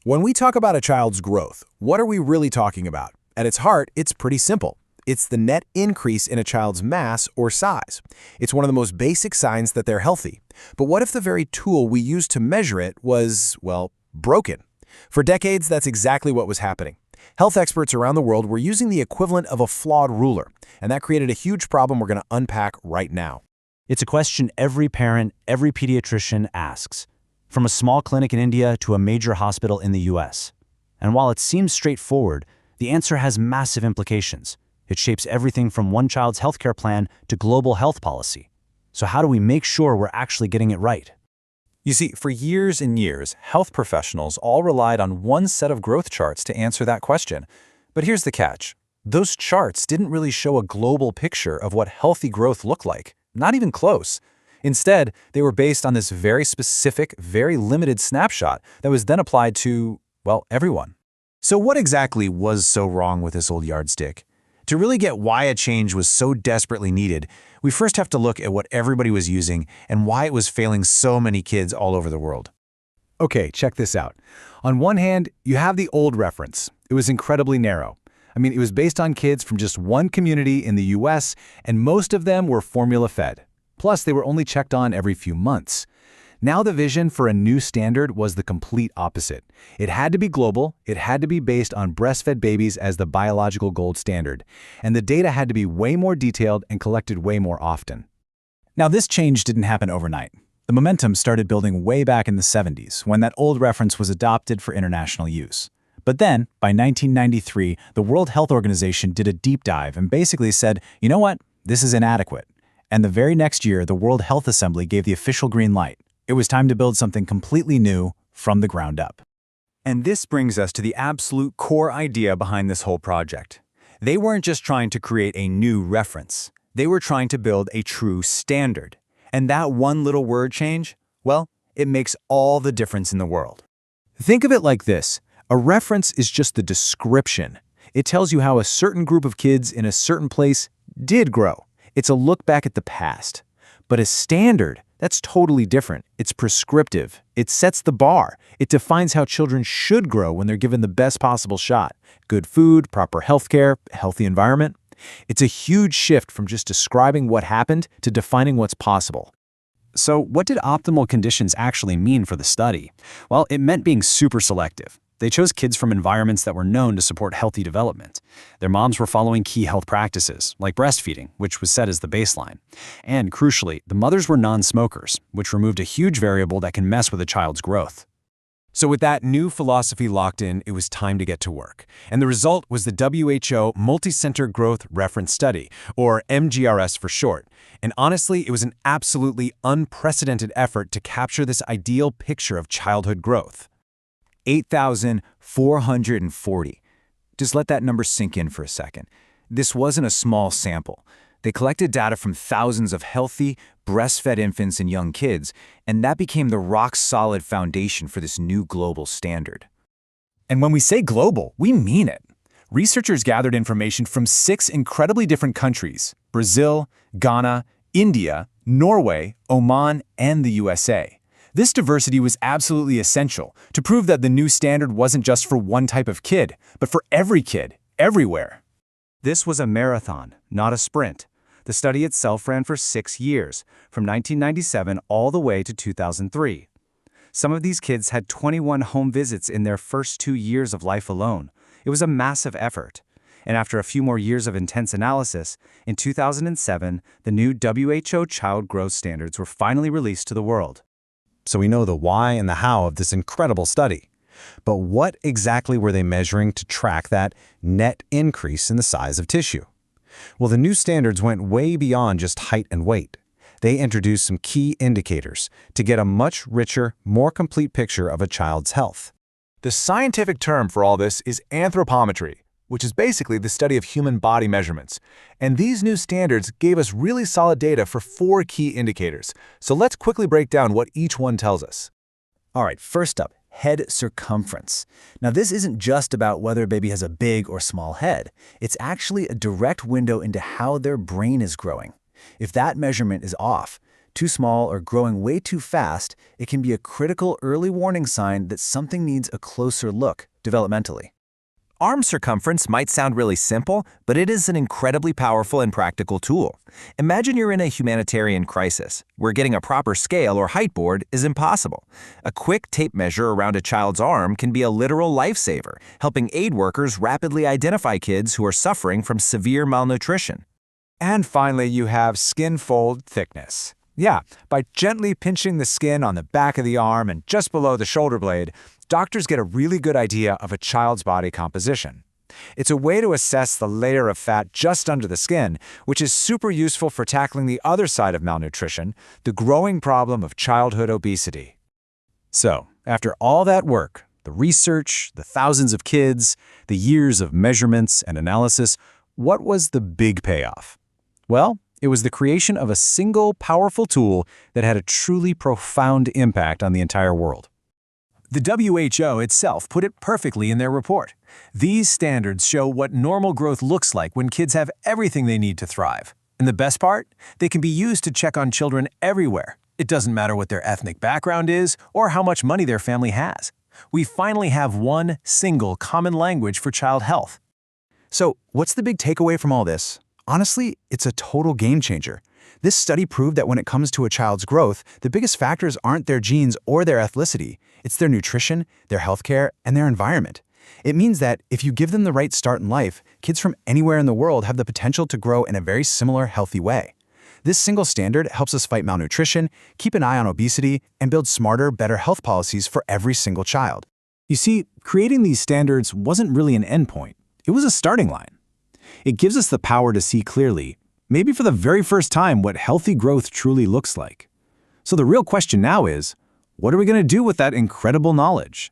When we talk about a child's growth, what are we really talking about? At its heart, it's pretty simple. It's the net increase in a child's mass or size. It's one of the most basic signs that they're healthy. But what if the very tool we use to measure it was, well, broken? For decades, that's exactly what was happening. Health experts around the world were using the equivalent of a flawed ruler, and that created a huge problem we're going to unpack right now. It's a question every parent, every pediatrician asks, from a small clinic in India to a major hospital in the US. And while it seems straightforward, the answer has massive implications. It shapes everything from one child's healthcare plan to global health policy. So how do we make sure we're actually getting it right? You see, for years and years, health professionals all relied on one set of growth charts to answer that question. But here's the catch. Those charts didn't really show a global picture of what healthy growth looked like, not even close. Instead, they were based on this very specific, very limited snapshot that was then applied to, well, everyone. So what exactly was so wrong with this old yardstick? To really get why a change was so desperately needed, we first have to look at what everybody was using and why it was failing so many kids all over the world. Okay, check this out. On one hand, you have the old reference. It was incredibly narrow. It was based on kids from just one community in the US, and most of them were formula-fed. Plus, they were only checked on every few months. Now the vision for a new standard was the complete opposite. It had to be global, it had to be based on breastfed babies as the biological gold standard, and the data had to be way more detailed and collected way more often. Now this change didn't happen overnight. The momentum started building way back in the 70s when that old reference was adopted for international use. But then, by 1993, the World Health Organization did a deep dive and basically said, you know what, this is inadequate. And the very next year, the World Health Assembly gave the official green light. It was time to build something completely new from the ground up. And this brings us to the absolute core idea behind this whole project. They weren't just trying to create a new reference. They were trying to build a true standard. And that one little word change, well, it makes all the difference in the world. Think of it like this. A reference is just the description. It tells you how a certain group of kids in a certain place did grow. It's a look back at the past. But a standard, that's totally different. It's prescriptive. It sets the bar. It defines how children should grow when they're given the best possible shot. Good food, proper healthcare, healthy environment. It's a huge shift from just describing what happened to defining what's possible. So what did optimal conditions actually mean for the study? Well, it meant being super selective. They chose kids from environments that were known to support healthy development. Their moms were following key health practices, like breastfeeding, which was set as the baseline. And crucially, the mothers were non-smokers, which removed a huge variable that can mess with a child's growth. So with that new philosophy locked in, it was time to get to work. And the result was the WHO Multicenter Growth Reference Study, or MGRS for short. And honestly, it was an absolutely unprecedented effort to capture this ideal picture of childhood growth. 8,440. Just let that number sink in for a second. This wasn't a small sample. They collected data from thousands of healthy, breastfed infants and young kids, and that became the rock-solid foundation for this new global standard. And when we say global, we mean it. Researchers gathered information from 6 incredibly different countries: Brazil, Ghana, India, Norway, Oman, and the USA. This diversity was absolutely essential to prove that the new standard wasn't just for one type of kid, but for every kid, everywhere. This was a marathon, not a sprint. The study itself ran for 6 years, from 1997 all the way to 2003. Some of these kids had 21 home visits in their first 2 years of life alone. It was a massive effort. And after a few more years of intense analysis, in 2007, the new WHO Child Growth Standards were finally released to the world. So we know the why and the how of this incredible study. But what exactly were they measuring to track that net increase in the size of tissue? Well, the new standards went way beyond just height and weight. They introduced some key indicators to get a much richer, more complete picture of a child's health. The scientific term for all this is anthropometry, which is basically the study of human body measurements. And these new standards gave us really solid data for 4 key indicators. So let's quickly break down what each one tells us. All right, first up, head circumference. Now this isn't just about whether a baby has a big or small head. It's actually a direct window into how their brain is growing. If that measurement is off, too small, or growing way too fast, it can be a critical early warning sign that something needs a closer look developmentally. Arm circumference might sound really simple, but it is an incredibly powerful and practical tool. Imagine you're in a humanitarian crisis, where getting a proper scale or height board is impossible. A quick tape measure around a child's arm can be a literal lifesaver, helping aid workers rapidly identify kids who are suffering from severe malnutrition. And finally, you have skin fold thickness. Yeah, by gently pinching the skin on the back of the arm and just below the shoulder blade, doctors get a really good idea of a child's body composition. It's a way to assess the layer of fat just under the skin, which is super useful for tackling the other side of malnutrition, the growing problem of childhood obesity. So, after all that work, the research, the thousands of kids, the years of measurements and analysis, what was the big payoff? Well, it was the creation of a single powerful tool that had a truly profound impact on the entire world. The WHO itself put it perfectly in their report. These standards show what normal growth looks like when kids have everything they need to thrive. And the best part? They can be used to check on children everywhere. It doesn't matter what their ethnic background is or how much money their family has. We finally have one single common language for child health. So, what's the big takeaway from all this? Honestly, it's a total game changer. This study proved that when it comes to a child's growth, the biggest factors aren't their genes or their ethnicity. It's their nutrition, their healthcare, and their environment. It means that if you give them the right start in life, kids from anywhere in the world have the potential to grow in a very similar, healthy way. This single standard helps us fight malnutrition, keep an eye on obesity, and build smarter, better health policies for every single child. You see, creating these standards wasn't really an endpoint. It was a starting line. It gives us the power to see clearly, maybe for the very first time, what healthy growth truly looks like. So the real question now is, what are we going to do with that incredible knowledge?